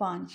5।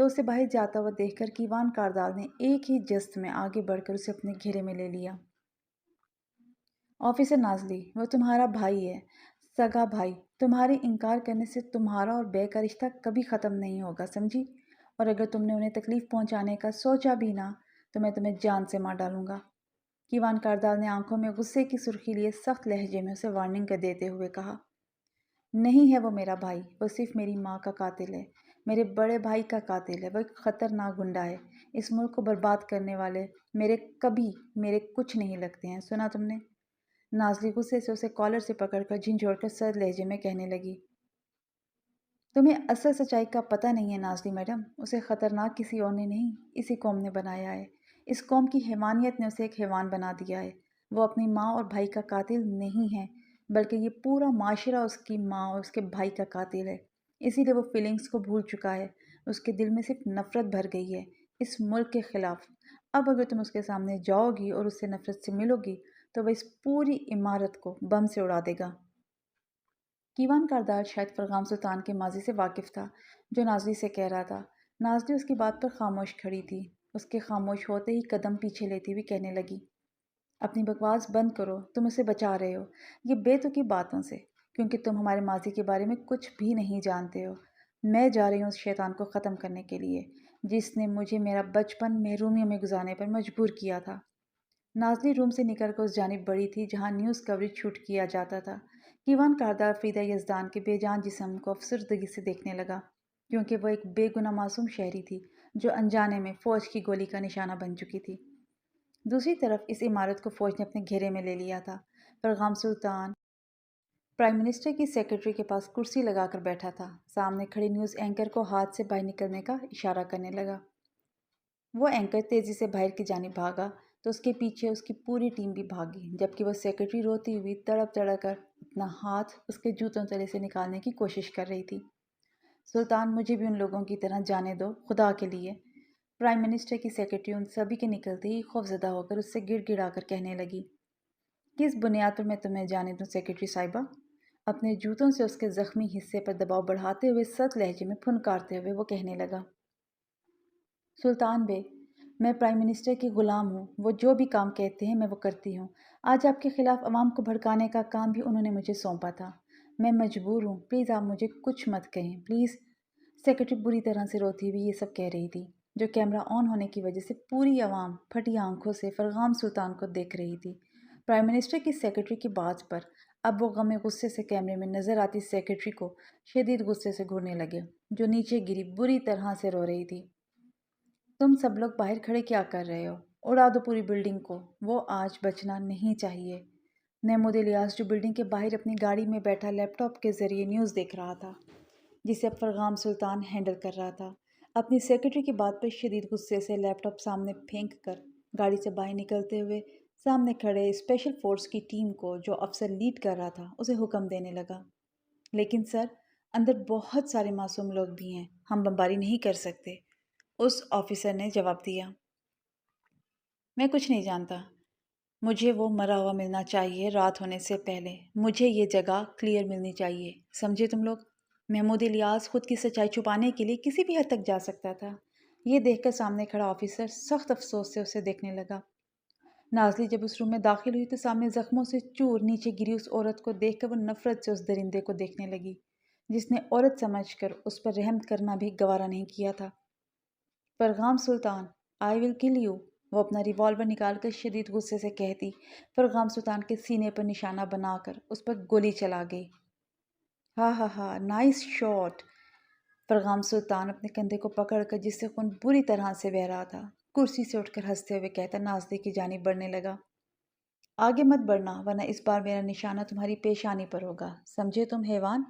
تو اسے باہر جاتا ہوا دیکھ کر کیوان کاردال نے ایک ہی جست میں آگے بڑھ کر اسے اپنے گھیرے میں لے لیا۔ آفیسر نازلی، وہ تمہارا بھائی ہے، سگا بھائی۔ تمہارے انکار کرنے سے تمہارا اور بے کا رشتہ کبھی ختم نہیں ہوگا، سمجھی؟ اور اگر تم نے انہیں تکلیف پہنچانے کا سوچا بھی نہ تو میں تمہیں جان سے مار ڈالوں گا۔ کیوان کاردال نے آنکھوں میں غصے کی سرخی لیے سخت لہجے میں اسے وارننگ دیتے ہوئے کہا، نہیں ہے وہ میرا بھائی، وہ صرف میری ماں کا قاتل ہے، میرے بڑے بھائی کا قاتل ہے، وہ ایک خطرناک گنڈا ہے، اس ملک کو برباد کرنے والے میرے کچھ نہیں لگتے ہیں، سنا تم نے؟ نازلی غصے سے اسے کالر سے پکڑ کر جھنجھوڑ کر سرد لہجے میں کہنے لگی، تمہیں اصل سچائی کا پتہ نہیں ہے نازلی میڈم، اسے خطرناک کسی اور نے نہیں، اسی قوم نے بنایا ہے، اس قوم کی حیوانیت نے اسے ایک حیوان بنا دیا ہے، وہ اپنی ماں اور بھائی کا قاتل نہیں ہے، بلکہ یہ پورا معاشرہ اس کی ماں اور اس کے بھائی کا قاتل ہے، اسی لیے وہ فیلنگز کو بھول چکا ہے، اس کے دل میں صرف نفرت بھر گئی ہے اس ملک کے خلاف۔ اب اگر تم اس کے سامنے جاؤ گی اور اس سے نفرت سے ملو گی تو وہ اس پوری عمارت کو بم سے اڑا دے گا۔ کیوان کاردال شاید فرغام سلطان کے ماضی سے واقف تھا جو نازلی سے کہہ رہا تھا۔ نازلی اس کی بات پر خاموش کھڑی تھی، اس کے خاموش ہوتے ہی قدم پیچھے لیتی ہوئی کہنے لگی، اپنی بکواس بند کرو، تم اسے بچا رہے ہو یہ بے تکی باتوں سے، کیونکہ تم ہمارے ماضی کے بارے میں کچھ بھی نہیں جانتے ہو۔ میں جا رہی ہوں اس شیطان کو ختم کرنے کے لیے جس نے مجھے میرا بچپن محرومیوں میں گزارنے پر مجبور کیا تھا۔ نازلی روم سے نکل کر اس جانب بڑھی تھی جہاں نیوز کوریج شوٹ کیا جاتا تھا۔ کیوان کاردال فریدہ یزدان کے بے جان جسم کو افسردگی سے دیکھنے لگا، کیونکہ وہ ایک بے گناہ معصوم شہری تھی جو انجانے میں فوج کی گولی کا نشانہ بن چکی تھی۔ دوسری طرف اس عمارت کو فوج نے اپنے گھیرے میں لے لیا تھا۔ فرغام سلطان پرائم منسٹر کی سیکرٹری کے پاس کرسی لگا کر بیٹھا تھا، سامنے کھڑے نیوز اینکر کو ہاتھ سے باہر نکلنے کا اشارہ کرنے لگا۔ وہ اینکر تیزی سے باہر کی جانب بھاگا تو اس کے پیچھے اس کی پوری ٹیم بھی بھاگی، جبکہ وہ سیکرٹری روتی ہوئی تڑپ تڑپ کر اپنا ہاتھ اس کے جوتوں تلے سے نکالنے کی کوشش کر رہی تھی۔ سلطان، مجھے بھی ان لوگوں کی طرح جانے دو، خدا کے لیے۔ پرائم منسٹر کی سیکرٹری ان سبھی کے نکلتے ہی خوفزدہ ہو کر اس سے گڑ گڑا کر کہنے لگی، کس بنیاد پر میں تمہیں جانے دوں سیکرٹری صاحبہ؟ اپنے جوتوں سے اس کے زخمی حصے پر دباؤ بڑھاتے ہوئے سخت لہجے میں پھنکارتے ہوئے وہ کہنے لگا، سلطان بے، میں پرائم منسٹر کی غلام ہوں، وہ جو بھی کام کہتے ہیں میں وہ کرتی ہوں۔ آج آپ کے خلاف عوام کو بھڑکانے کا کام بھی انہوں نے مجھے سونپا تھا، میں مجبور ہوں، پلیز آپ مجھے کچھ مت کہیں، پلیز۔ سیکرٹری بری طرح سے روتی ہوئی یہ سب کہہ رہی تھی، جو کیمرہ آن ہونے کی وجہ سے پوری عوام پھٹی آنکھوں سے فرغام سلطان کو دیکھ رہی تھی۔ پرائم منسٹر کی سیکرٹری کی بات پر اب وہ غم غصے سے کیمرے میں نظر آتی سیکرٹری کو شدید غصے سے گھورنے لگے، جو نیچے گری بری طرح سے رو رہی تھی۔ تم سب لوگ باہر کھڑے کیا کر رہے ہو؟ اڑا دو پوری بلڈنگ کو، وہ آج بچنا نہیں چاہیے۔ محمود الیاس، جو بلڈنگ کے باہر اپنی گاڑی میں بیٹھا لیپ ٹاپ کے ذریعے نیوز دیکھ رہا تھا جسے اب فرغام سلطان ہینڈل کر رہا تھا، اپنی سیکرٹری کی بات پر شدید غصے سے لیپ ٹاپ سامنے پھینک کر گاڑی سے باہر نکلتے ہوئے سامنے کھڑے اسپیشل فورس کی ٹیم کو جو افسر لیڈ کر رہا تھا اسے حکم دینے لگا، لیکن سر، اندر بہت سارے معصوم لوگ بھی ہیں، ہم بمباری نہیں کر سکتے، اس آفیسر نے جواب دیا۔ میں کچھ نہیں جانتا، مجھے وہ مرا ہوا ملنا چاہیے رات ہونے سے پہلے، مجھے یہ جگہ کلیئر ملنی چاہیے، سمجھے تم لوگ؟ محمود الیاس خود کی سچائی چھپانے کے لیے کسی بھی حد تک جا سکتا تھا۔ یہ دیکھ کر سامنے کھڑا آفیسر سخت افسوس سے اسے دیکھنے لگا۔ نازلی جب اس روم میں داخل ہوئی تو سامنے زخموں سے چور نیچے گری اس عورت کو دیکھ کر وہ نفرت سے اس درندے کو دیکھنے لگی جس نے عورت سمجھ کر اس پر رحم کرنا بھی گوارا نہیں کیا تھا۔ فرغام سلطان، آئی ول کل یو، وہ اپنا ریوالور نکال کر شدید غصے سے کہتی، فرغام سلطان کے سینے پر نشانہ بنا کر اس پر گولی چلا گئی۔ ہاں ہاں ہاں، نائس شاٹ۔ فرغام سلطان اپنے کندھے کو پکڑ کر جس سے خون بری طرح سے بہہ رہا تھا کرسی سے اٹھ کر ہنستے ہوئے کہتا نازلی کی جانب بڑھنے لگا، آگے مت بڑھنا ورنہ اس بار میرا نشانہ تمہاری پیشانی پر ہوگا، سمجھے تم حیوان؟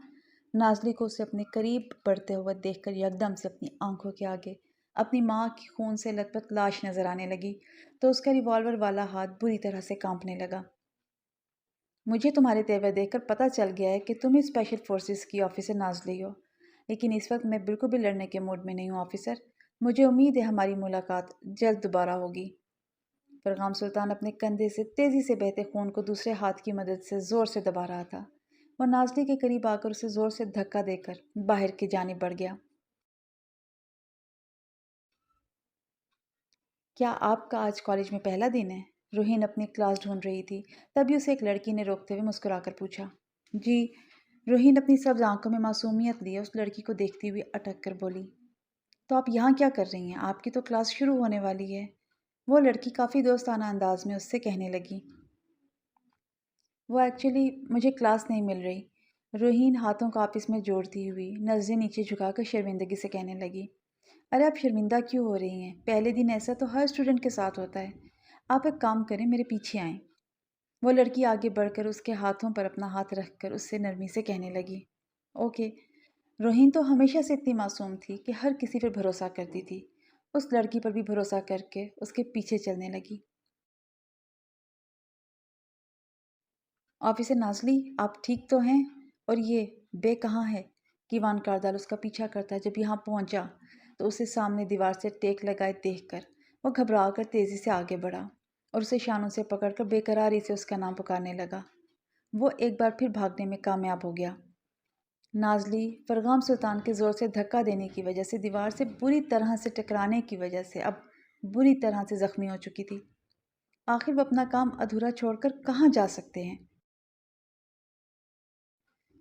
نازلی کو اسے اپنے قریب بڑھتے ہوئے دیکھ کر یکدم سے اپنی آنکھوں کے آگے اپنی ماں کی خون سے لت پت لاش نظر آنے لگی تو اس کا ریوالور والا ہاتھ بری طرح سے کانپنے لگا۔ مجھے تمہارے تیور دیکھ کر پتہ چل گیا ہے کہ تم ہی اسپیشل فورسز کی آفیسر نازلی ہو، لیکن اس وقت میں بالکل بھی لڑنے کے موڈ میں نہیں ہوں آفیسر، مجھے امید ہے ہماری ملاقات جلد دوبارہ ہوگی۔ فرغام سلطان اپنے کندھے سے تیزی سے بہتے خون کو دوسرے ہاتھ کی مدد سے زور سے دبا رہا تھا، وہ نازلی کے قریب آ کر اسے زور سے دھکا دے کر باہر کی جانب بڑھ گیا۔ کیا آپ کا آج کالج میں پہلا دن ہے؟ روہین اپنی کلاس ڈھونڈ رہی تھی، تبھی اسے ایک لڑکی نے روکتے ہوئے مسکرا کر پوچھا۔ جی۔ روہین اپنی سبز آنکھوں میں معصومیت لیے اس لڑکی کو دیکھتی ہوئی اٹک کر بولی۔ تو آپ یہاں کیا کر رہی ہیں؟ آپ کی تو کلاس شروع ہونے والی ہے۔ وہ لڑکی کافی دوستانہ انداز میں اس سے کہنے لگی۔ وہ ایکچولی مجھے کلاس نہیں مل رہی۔ روہین ہاتھوں کو آپس میں جوڑتی ہوئی نظریں نیچے جھکا کر شرمندگی سے کہنے لگی۔ ارے آپ شرمندہ کیوں ہو رہی ہیں؟ پہلے دن ایسا تو ہر اسٹوڈنٹ کے ساتھ ہوتا ہے۔ آپ ایک کام کریں، میرے پیچھے آئیں۔ وہ لڑکی آگے بڑھ کر اس کے ہاتھوں پر اپنا ہاتھ رکھ کر اس سے نرمی سے کہنے لگی۔ اوکے۔ روہین تو ہمیشہ سے اتنی معصوم تھی کہ ہر کسی پر بھروسہ کرتی تھی۔ اس لڑکی پر بھی بھروسہ کر کے اس کے پیچھے چلنے لگی۔ آفیسر نازلی، آپ ٹھیک تو ہیں؟ اور یہ بے کہاں ہے؟ کیوان کاردال اس کا پیچھا کرتا جب یہاں پہنچا تو اسے سامنے دیوار سے ٹیک لگائے دیکھ کر وہ گھبرا کر تیزی سے آگے بڑھا اور اسے شانوں سے پکڑ کر بے قراری سے اس کا نام پکارنے لگا۔ وہ ایک بار پھر بھاگنے میں کامیاب ہو گیا۔ نازلی فرغام سلطان کے زور سے دھکا دینے کی وجہ سے دیوار سے بری طرح سے ٹکرانے کی وجہ سے اب بری طرح سے زخمی ہو چکی تھی۔ آخر وہ اپنا کام ادھورا چھوڑ کر کہاں جا سکتے ہیں؟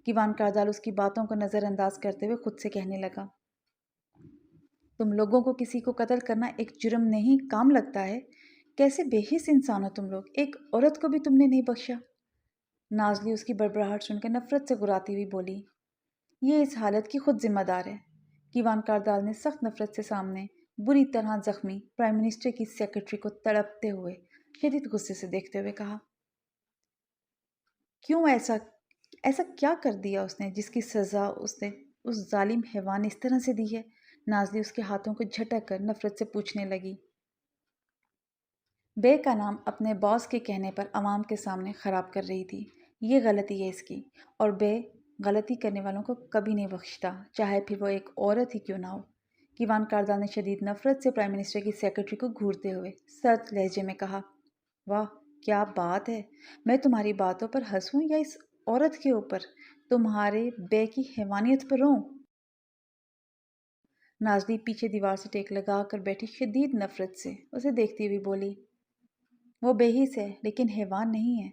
کیوان کاردال اس کی باتوں کو نظر انداز کرتے ہوئے خود سے کہنے لگا۔ تم لوگوں کو کسی کو قتل کرنا ایک جرم نہیں کام لگتا ہے؟ کیسے بے حس انسان ہو تم لوگ؟ ایک عورت کو بھی تم نے نہیں بخشا۔ نازلی اس کی بڑبڑاہٹ سن کر نفرت سے گراتی ہوئی بولی۔ یہ اس حالت کی خود ذمہ دار ہے۔ کیوان کاردال نے سخت نفرت سے سامنے بری طرح زخمی پرائم منسٹر کی سیکرٹری کو تڑپتے ہوئے شدید غصے سے دیکھتے ہوئے کہا۔ کیوں ایسا کیا کر دیا اس نے جس کی سزا اس نے اس ظالم حیوان نے اس طرح سے دی ہے؟ نازلی اس کے ہاتھوں کو جھٹک کر نفرت سے پوچھنے لگی۔ بے کا نام اپنے باس کے کہنے پر عوام کے سامنے خراب کر رہی تھی۔ یہ غلطی ہے اس کی، اور بے غلطی کرنے والوں کو کبھی نہیں بخشتا، چاہے پھر وہ ایک عورت ہی کیوں نہ ہو۔ کیوان کاردال نے شدید نفرت سے پرائم منسٹر کی سیکرٹری کو گھورتے ہوئے سرد لہجے میں کہا۔ واہ کیا بات ہے! میں تمہاری باتوں پر ہنسوں یا اس عورت کے اوپر تمہارے بے کی حیوانیت پر روں؟ نازلی پیچھے دیوار سے ٹیک لگا کر بیٹھی شدید نفرت سے اسے دیکھتی ہوئی بولی۔ وہ بے حس ہے لیکن حیوان نہیں ہے۔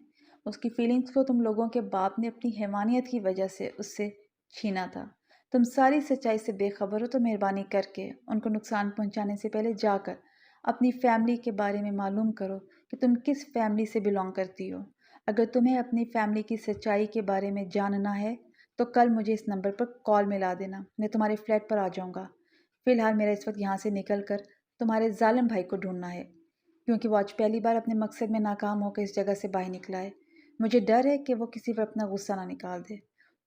اس کی فیلنگز کو تم لوگوں کے باپ نے اپنی حیوانیت کی وجہ سے اس سے چھینا تھا۔ تم ساری سچائی سے بے خبر ہو تو مہربانی کر کے ان کو نقصان پہنچانے سے پہلے جا کر اپنی فیملی کے بارے میں معلوم کرو کہ تم کس فیملی سے بلانگ کرتی ہو۔ اگر تمہیں اپنی فیملی کی سچائی کے بارے میں جاننا ہے تو کل مجھے اس نمبر پر کال ملا دینا، میں تمہارے فلیٹ پر آ جاؤں گا۔ فی الحال میرا اس وقت یہاں سے نکل کر تمہارے ظالم بھائی کو ڈھونڈنا ہے، کیونکہ وہ آج پہلی بار اپنے مقصد میں ناکام ہو کر اس جگہ سے باہر نکلا ہے۔ مجھے ڈر ہے کہ وہ کسی پر اپنا غصہ نہ نکال دے۔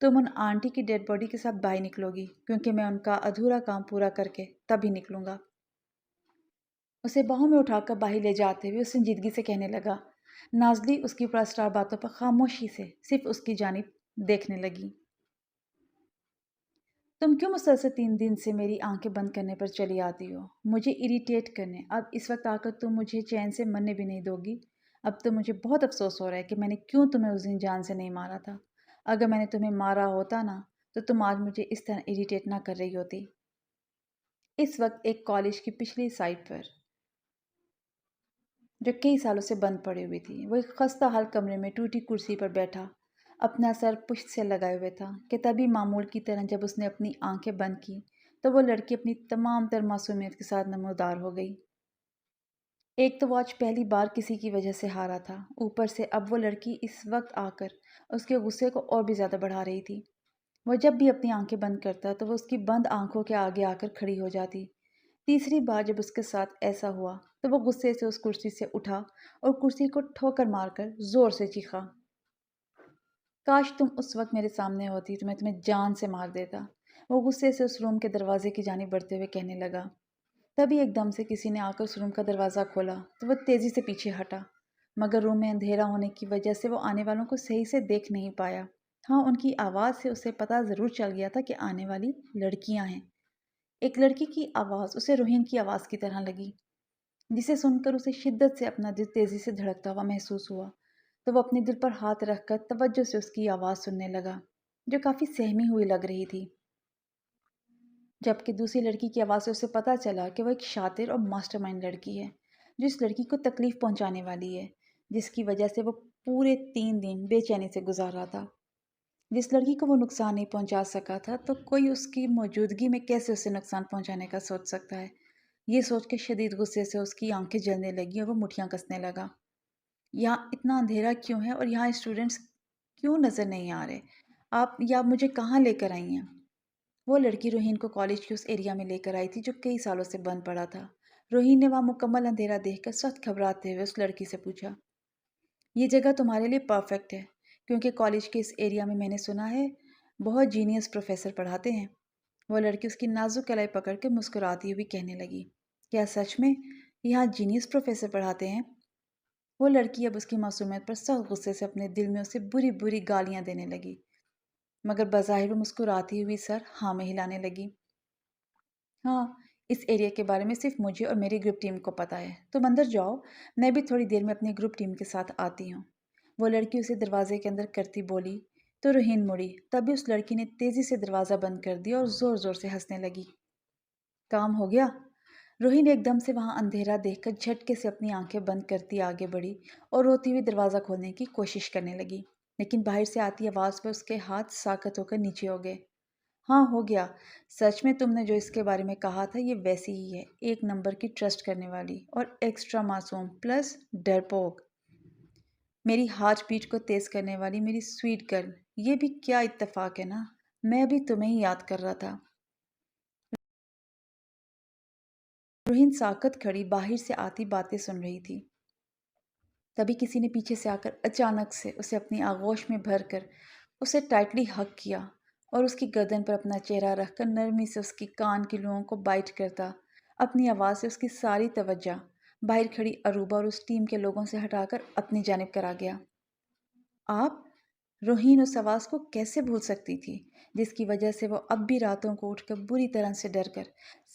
تم ان آنٹی کی ڈیڈ باڈی کے ساتھ باہر نکلو گی، کیونکہ میں ان کا ادھورا کام پورا کر کے تبھی نکلوں گا۔ اسے باہوں میں اٹھا کر باہر لے جاتے ہوئے اس سنجیدگی سے کہنے لگا۔ نازلی اس کی پراسرار باتوں پر خاموشی سے صرف اس کی جانب دیکھنے لگی۔ تم کیوں مسلسل 3 دن سے میری آنکھیں بند کرنے پر چلی آتی ہو، مجھے اریٹیٹ کرنے؟ اب اس وقت آ کر تم مجھے چین سے مرنے بھی نہیں دو گی؟ اب تو مجھے بہت افسوس ہو رہا ہے کہ میں نے کیوں تمہیں اس دن جان سے نہیں مارا تھا۔ اگر میں نے تمہیں مارا ہوتا نا تو تم آج مجھے اس طرح اریٹیٹ نہ کر رہی ہوتی۔ اس وقت ایک کالج کی پچھلی سائٹ پر جو کئی سالوں سے بند پڑی ہوئی تھی، وہ ایک خستہ حال کمرے میں ٹوٹی کرسی پر بیٹھا اپنا سر پشت سے لگائے ہوئے تھا کہ تبھی معمول کی طرح جب اس نے اپنی آنکھیں بند کی تو وہ لڑکی اپنی تمام تر معصومیت کے ساتھ نمودار ہو گئی۔ ایک تو وہ آج پہلی بار کسی کی وجہ سے ہارا تھا، اوپر سے اب وہ لڑکی اس وقت آ کر اس کے غصے کو اور بھی زیادہ بڑھا رہی تھی۔ وہ جب بھی اپنی آنکھیں بند کرتا تو وہ اس کی بند آنکھوں کے آگے آ کر کھڑی ہو جاتی۔ تیسری بار جب اس کے ساتھ ایسا ہوا تو وہ غصے سے اس کرسی سے اٹھا اور کرسی کو ٹھوکر مار کر زور سے چیخا۔ کاش تم اس وقت میرے سامنے ہوتی تو میں تمہیں جان سے مار دیتا، وہ غصے سے اس روم کے دروازے کی جانب بڑھتے ہوئے کہنے لگا۔ تبھی ایک دم سے کسی نے آ کر اس روم کا دروازہ کھولا تو وہ تیزی سے پیچھے ہٹا، مگر روم میں اندھیرا ہونے کی وجہ سے وہ آنے والوں کو صحیح سے دیکھ نہیں پایا۔ ہاں، ان کی آواز سے اسے پتہ ضرور چل گیا تھا کہ آنے والی لڑکیاں ہیں۔ ایک لڑکی کی آواز اسے روہین کی آواز کی طرح لگی، جسے سن کر اسے شدت سے اپنا دل تیزی سے دھڑکتا ہوا محسوس ہوا، تو وہ اپنے دل پر ہاتھ رکھ کر توجہ سے اس کی آواز سننے لگا، جو کافی سہمی ہوئی لگ رہی تھی۔ جبکہ دوسری لڑکی کی آواز سے اسے پتہ چلا کہ وہ ایک شاطر اور ماسٹر مائنڈ لڑکی ہے۔ جس لڑکی کو تکلیف پہنچانے والی ہے، جس کی وجہ سے وہ پورے 3 دن بے چینی سے گزار رہا تھا۔ جس لڑکی کو وہ نقصان نہیں پہنچا سکا تھا تو کوئی اس کی موجودگی میں کیسے اسے نقصان پہنچانے کا سوچ سکتا ہے؟ یہ سوچ کے شدید غصے سے اس کی آنکھیں جلنے لگیں اور وہ مٹھیاں کسنے لگا۔ یہاں اتنا اندھیرا کیوں ہے اور یہاں اسٹوڈنٹس کیوں نظر نہیں آ رہے؟ آپ مجھے کہاں لے کر آئی ہیں؟ وہ لڑکی روہین کو کالج کے اس ایریا میں لے کر آئی تھی جو کئی سالوں سے بند پڑا تھا۔ روہین نے وہاں مکمل اندھیرا دیکھ کر سخت گھبراتے ہوئے اس لڑکی سے پوچھا، یہ جگہ تمہارے لیے پرفیکٹ ہے کیونکہ کالج کے اس ایریا میں نے سنا ہے بہت جینیس پروفیسر پڑھاتے ہیں۔ وہ لڑکی اس کی نازک کلائی پکڑ کے مسکراتی ہوئی کہنے لگی، کیا سچ میں یہاں جینیس پروفیسر پڑھاتے ہیں؟ وہ لڑکی اب اس کی معصومیت پر سخت غصے سے اپنے دل میں اسے بری بری گالیاں دینے لگی، مگر بظاہر وہ مسکراتی ہوئی سر ہاں میں ہلانے لگی۔ ہاں، اس ایریا کے بارے میں صرف مجھے اور میری گروپ ٹیم کو پتہ ہے، تم اندر جاؤ، میں بھی تھوڑی دیر میں اپنی گروپ ٹیم کے ساتھ آتی ہوں۔ وہ لڑکی اسے دروازے کے اندر کرتی بولی تو روہین مڑی، تبھی اس لڑکی نے تیزی سے دروازہ بند کر دیا اور زور زور سے ہنسنے لگی۔ کام ہو گیا؟ روہین ایک دم سے وہاں اندھیرا دیکھ کر جھٹکے سے اپنی آنکھیں بند کرتی آگے بڑھی اور روتی ہوئی دروازہ کھولنے کی کوشش کرنے لگی، لیکن باہر سے آتی آواز پہ اس کے ہاتھ ساکت ہو کر نیچے ہو گئے۔ ہاں ہو گیا، سچ میں تم نے جو اس کے بارے میں کہا تھا یہ ویسی ہی ہے، ایک نمبر کی ٹرسٹ کرنے والی اور ایکسٹرا معصوم پلس ڈرپوک، میری ہارٹ بیٹ کو تیز کرنے والی میری سویٹ گرل۔ یہ بھی کیا اتفاق ہے نا، میں بھی تمہیں ہی یاد کر رہا تھا۔ روہین ساکت کھڑی باہر سے آتی باتیں سن رہی تھی، تبھی کسی نے پیچھے سے آ کر اچانک سے اسے اپنی آغوش میں بھر کر اسے ٹائٹلی ہگ کیا اور اس کی گردن پر اپنا چہرہ رکھ کر نرمی سے اس کی کان کی لوؤں کو بائٹ کرتا اپنی آواز سے اس کی ساری توجہ باہر کھڑی اروبا اور اس ٹیم کے لوگوں سے ہٹا کر اپنی جانب کرا گیا۔ آپ؟ روہین اس آواز کو کیسے بھول سکتی تھی جس کی وجہ سے وہ اب بھی راتوں کو اٹھ کر بری طرح سے ڈر کر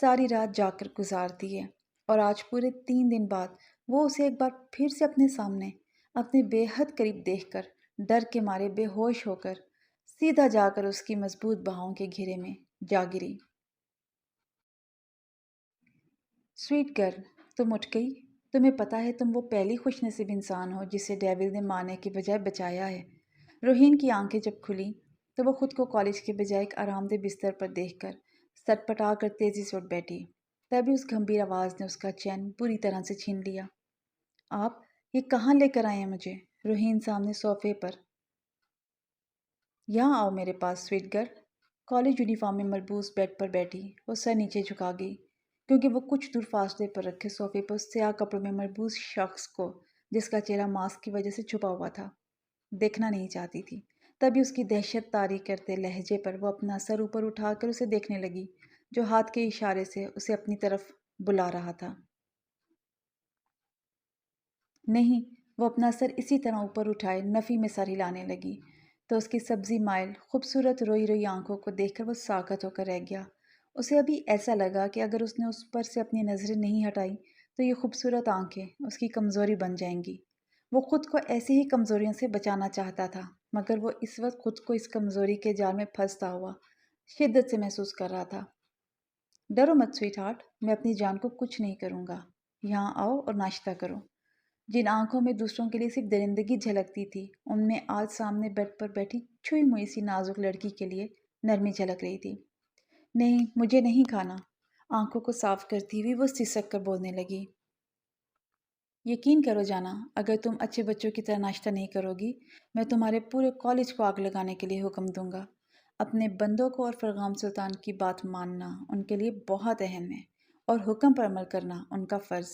ساری رات جاگ کر گزارتی ہے، اور آج پورے 3 دن بعد وہ اسے ایک بار پھر سے اپنے سامنے اپنے بے حد قریب دیکھ کر ڈر کے مارے بے ہوش ہو کر سیدھا جا کر اس کی مضبوط باہوں کے گھیرے میں جا گری۔ سویٹ گرل، تم اٹھ گئی؟ تمہیں پتہ ہے تم وہ پہلی خوش نصیب انسان ہو جسے ڈیول نے مارنے کے بجائے بچایا ہے۔ روہین کی آنکھیں جب کھلیں تو وہ خود کو کالج کے بجائے ایک آرام دہ بستر پر دیکھ کر سٹ پٹا کر تیزی سے اٹھ بیٹھی، تبھی اس گھمبیر آواز نے اس کا چین پوری طرح سے چھین لیا۔ آپ یہ کہاں لے کر آئے ہیں مجھے؟ روہین سامنے صوفے پر، یہاں آؤ میرے پاس سویٹ گرل۔ کالج یونیفارم میں ملبوس بیڈ پر بیٹھی وہ سر نیچے جھکا گئی کیونکہ وہ کچھ دور فاصلے پر رکھے صوفے پر اس سیاہ کپڑوں میں ملبوس شخص کو، جس کا چہرہ ماسک کی وجہ سے چھپا ہوا تھا، دیکھنا نہیں چاہتی تھی۔ تبھی اس کی دہشت طاری کرتے لہجے پر وہ اپنا سر اوپر اٹھا کر اسے دیکھنے لگی جو ہاتھ کے اشارے سے اسے اپنی طرف بلا رہا تھا۔ نہیں، وہ اپنا سر اسی طرح اوپر اٹھائے نفی میں سر ہلانے لگی تو اس کی سبزی مائل خوبصورت روئی روئی آنکھوں کو دیکھ کر وہ ساکت ہو کر رہ گیا۔ اسے ابھی ایسا لگا کہ اگر اس نے اس پر سے اپنی نظریں نہیں ہٹائی تو یہ خوبصورت آنکھیں اس کی کمزوری بن جائیں گی۔ وہ خود کو ایسی ہی کمزوریوں سے بچانا چاہتا تھا، مگر وہ اس وقت خود کو اس کمزوری کے جال میں پھنستا ہوا شدت سے محسوس کر رہا تھا۔ ڈرو مت سویٹ ہارٹ، میں اپنی جان کو کچھ نہیں کروں گا، یہاں آؤ اور ناشتہ کرو۔ جن آنکھوں میں دوسروں کے لیے صرف درندگی جھلکتی تھی ان میں آج سامنے بیڈ پر بیٹھی چھوئی موئی سی نازک لڑکی کے لیے نرمی جھلک رہی تھی۔ نہیں، مجھے نہیں کھانا، آنکھوں کو صاف کرتی ہوئی وہ سسک کر بولنے لگی۔ یقین کرو جانا، اگر تم اچھے بچوں کی طرح ناشتہ نہیں کرو گی میں تمہارے پورے کالج کو آگ لگانے کے لیے حکم دوں گا۔ اپنے بندوں کو اور فرغام سلطان کی بات ماننا ان کے لیے بہت اہم ہے اور حکم پر عمل کرنا ان کا فرض۔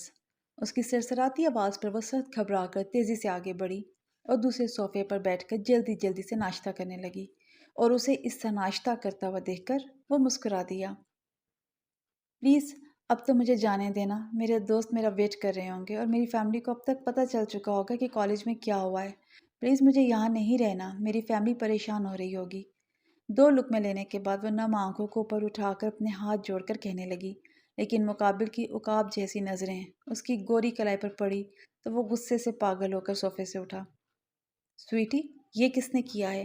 اس کی سرسراتی آواز پر وہ سخت گھبرا کر تیزی سے آگے بڑھی اور دوسرے صوفے پر بیٹھ کر جلدی جلدی سے ناشتہ کرنے لگی، اور اسے اس طرح ناشتہ کرتا ہوا دیکھ کر وہ مسکرا دیا۔ پلیز اب تو مجھے جانے دینا، میرے دوست میرا ویٹ کر رہے ہوں گے اور میری فیملی کو اب تک پتہ چل چکا ہوگا کہ کالج میں کیا ہوا ہے۔ پلیز مجھے یہاں نہیں رہنا، میری فیملی پریشان ہو رہی ہوگی۔ 2 لقمے لینے کے بعد وہ نم آنکھوں کو اوپر اٹھا کر اپنے ہاتھ جوڑ کر کہنے لگی، لیکن مقابل کی عقاب جیسی نظریں اس کی گوری کلائی پر پڑی تو وہ غصے سے پاگل ہو کر صوفے سے اٹھا۔ سویٹی، یہ کس نے کیا ہے؟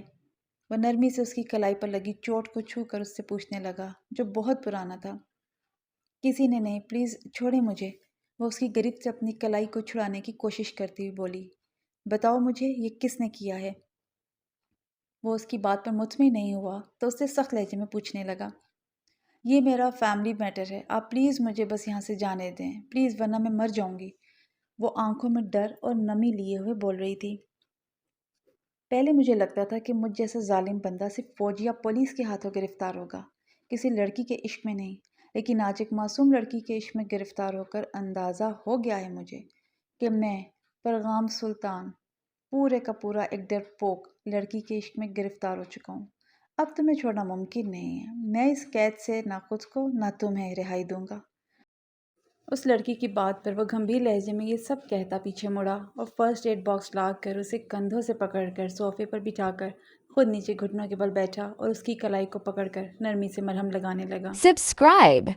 وہ نرمی سے اس کی کلائی پر لگی چوٹ کو چھو کر اس سے پوچھنے لگا جو بہت پرانا تھا۔ کسی نے نہیں، پلیز چھوڑیں مجھے، وہ اس کی گرفت سے اپنی کلائی کو چھڑانے کی کوشش کرتی ہوئی بولی، بتاؤ مجھے یہ کس نے کیا ہے؟ وہ اس کی بات پر مطمئن نہیں ہوا تو اس سے سخت لہجے میں پوچھنے لگا، یہ میرا فیملی میٹر ہے، آپ پلیز مجھے بس یہاں سے جانے دیں، پلیز، ورنہ میں مر جاؤں گی۔ وہ آنکھوں میں ڈر اور نمی لیے ہوئے بول رہی تھی۔ پہلے مجھے لگتا تھا کہ مجھ جیسا ظالم بندہ صرف فوج یا پولیس کے ہاتھوں گرفتار ہوگا، کسی لڑکی کے عشق میں نہیں، لیکن آج ایک معصوم لڑکی کے عشق میں گرفتار ہو کر اندازہ ہو گیا ہے مجھے کہ میں، پیغام سلطان، پورے کا پورا ایک ڈرپوک لڑکی کے عشق میں گرفتار ہو چکا ہوں۔ اب تمہیں چھوڑنا ممکن نہیں ہے، میں اس قید سے نہ خود کو نہ تمہیں رہائی دوں گا۔ اس لڑکی کی بات پر وہ گھمبیر لہجے میں یہ سب کہتا پیچھے مڑا اور فرسٹ ایڈ باکس لا کر اسے کندھوں سے پکڑ کر صوفے پر بٹھا کر خود نیچے گھٹنوں کے بل بیٹھا اور اس کی کلائی کو پکڑ کر نرمی سے مرہم لگانے لگا۔ Subscribe.